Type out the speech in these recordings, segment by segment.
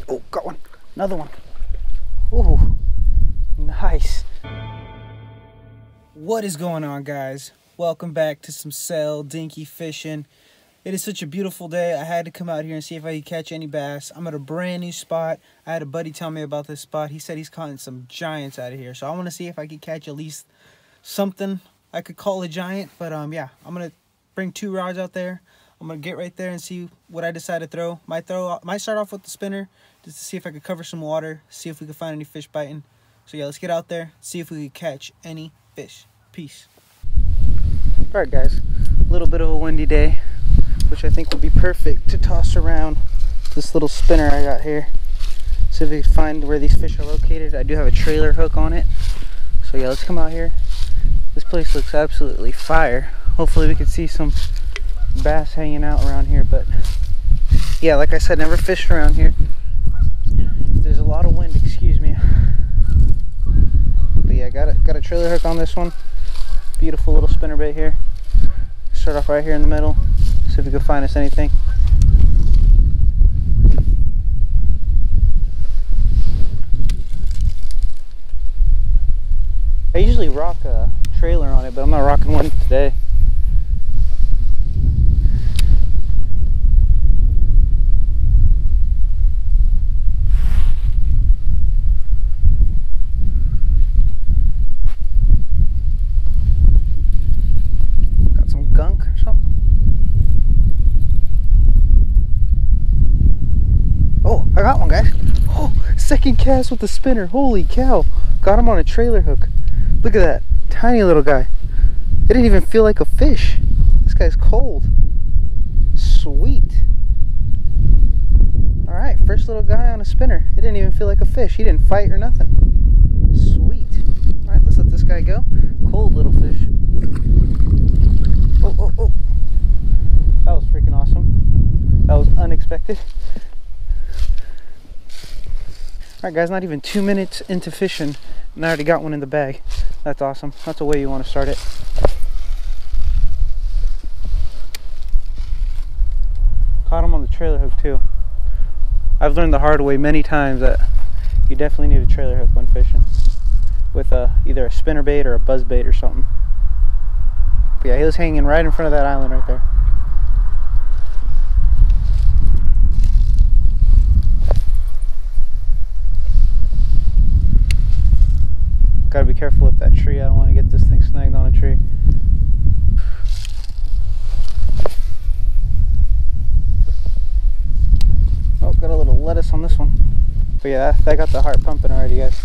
Oh, got one. Another one. Ooh, nice. What is going on, guys? Welcome back to some Saldinky fishing. It is such a beautiful day. I had to come out here and see if I could catch any bass. I'm at a brand new spot. I had a buddy tell me about this spot. He said he's caught some giants out of here. So I want to see if I could catch at least something I could call a giant. But yeah, I'm going to bring 2 rods out there. I'm going to get right there and see what I decide to throw. Might start off with the spinner just to see if I could cover some water, see if we could find any fish biting. So yeah, let's get out there, see if we could catch any fish. Peace. Alright guys, a little bit of a windy day, which I think would be perfect to toss around this little spinner I got here. See if we can find where these fish are located. I do have a trailer hook on it. So yeah, let's come out here. This place looks absolutely fire. Hopefully we can see some bass hanging out around here, but yeah, like I said, never fished around here. There's a lot of wind, excuse me. But yeah, got a trailer hook on this one. Beautiful little spinnerbait here. Start off right here in the middle. See if we can find us anything. I usually rock a trailer on it, but I'm not rocking one today. Gunk or something. Oh, I got one, guys. Oh, second cast with the spinner. Holy cow. Got him on a trailer hook. Look at that. Tiny little guy. It didn't even feel like a fish. This guy's cold. Sweet. Alright, first little guy on a spinner. It didn't even feel like a fish. He didn't fight or nothing. Sweet. Alright, let's let this guy go. Cold little fish. Oh. That was freaking awesome. That was unexpected. Alright guys, not even 2 minutes into fishing and I already got one in the bag. That's awesome. That's the way you want to start it. Caught him on the trailer hook too. I've learned the hard way many times that you definitely need a trailer hook when fishing. With either a spinnerbait or a buzzbait or something. Yeah, he was hanging right in front of that island right there. Gotta be careful with that tree. I don't want to get this thing snagged on a tree. Oh, got a little lettuce on this one. But yeah, that got the heart pumping already, guys.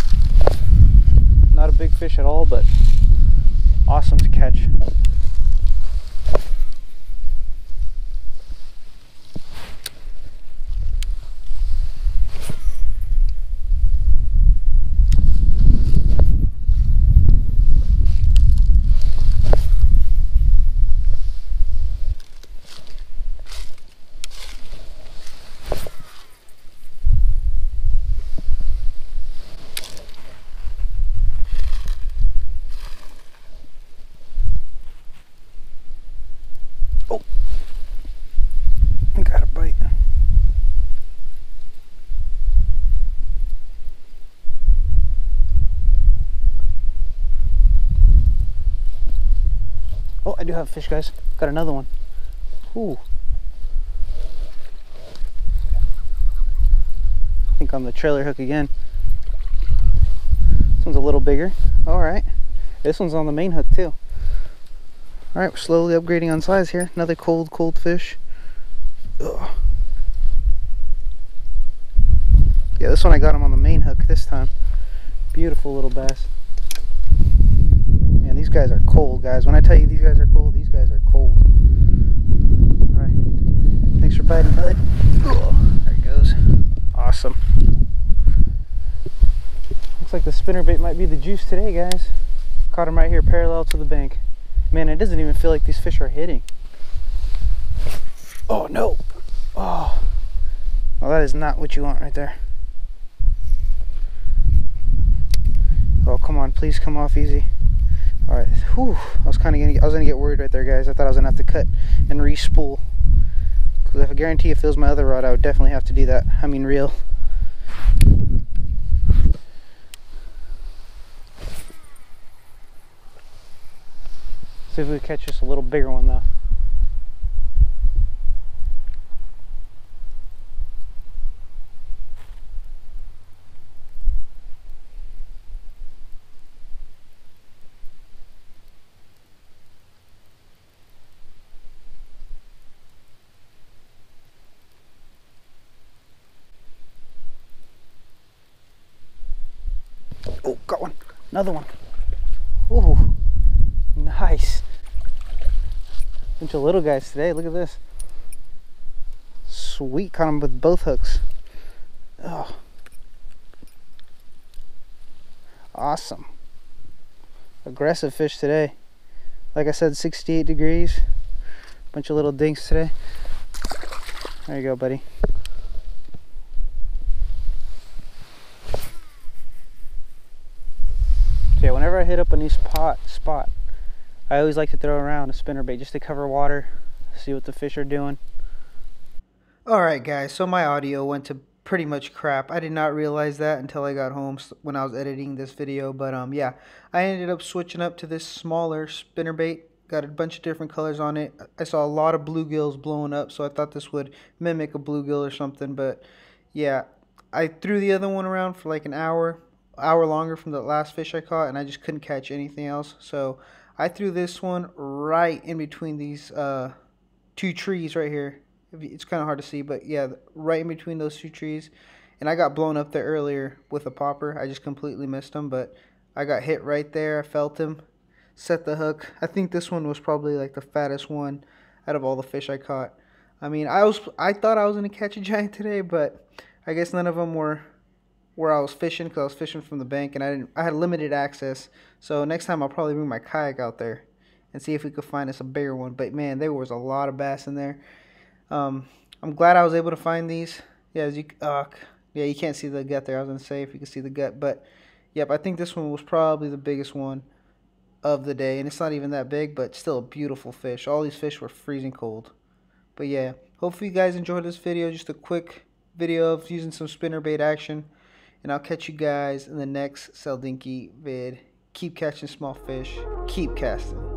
Not a big fish at all, but awesome to catch. Oh, I got a bite. Oh, I do have a fish, guys. Got another one. Ooh. I think on the trailer hook again. This one's a little bigger. Alright. This one's on the main hook too. Alright, we're slowly upgrading on size here. Another cold fish. Ugh. Yeah, this one I got him on the main hook this time. Beautiful little bass. Man, these guys are cold, guys. When I tell you these guys are cold, these guys are cold. Alright. Thanks for biting, bud. Ugh. There he goes. Awesome. Looks like the spinnerbait might be the juice today, guys. Caught him right here parallel to the bank. Man, it doesn't even feel like these fish are hitting. Oh no. Oh. Well, that is not what you want right there. Oh, come on, please come off easy. All right. Whew. I was gonna get worried right there, guys. I thought I was gonna have to cut and re-spool. Because I guarantee if it was my other rod, I would definitely have to do that. I mean, reel. See if we can catch just a little bigger one though. Oh, got one. Another one. Ooh, nice. Bunch of little guys today. Look at this. Sweet. Caught them with both hooks. Oh. Awesome. Aggressive fish today. Like I said, 68 degrees. Bunch of little dinks today. There you go, buddy. So yeah, whenever I hit up a new spot, I always like to throw around a spinnerbait just to cover water, see what the fish are doing. Alright guys, so my audio went to pretty much crap. I did not realize that until I got home when I was editing this video. But yeah, I ended up switching up to this smaller spinnerbait. Got a bunch of different colors on it. I saw a lot of bluegills blowing up, so I thought this would mimic a bluegill or something. But yeah, I threw the other one around for like an hour longer from the last fish I caught, and I just couldn't catch anything else. So I threw this one right in between these two trees right here. It's kind of hard to see, but yeah, right in between those two trees. And I got blown up there earlier with a popper. I just completely missed him, but I got hit right there. I felt him, set the hook. I think this one was probably like the fattest one out of all the fish I caught. I mean, I thought I was gonna catch a giant today, but I guess none of them were where I was fishing, because I was fishing from the bank and I had limited access. So next time I'll probably bring my kayak out there and see if we could find us a bigger one. But man, there was a lot of bass in there. I'm glad I was able to find these. Yeah, yeah, you can't see the gut there. I was gonna say if you can see the gut, but yep, I think this one was probably the biggest one of the day, and it's not even that big, but still a beautiful fish. All these fish were freezing cold. But yeah, hopefully you guys enjoyed this video. Just a quick video of using some spinnerbait action, and I'll catch you guys in the next Saldinky vid. Keep catching small fish, keep casting.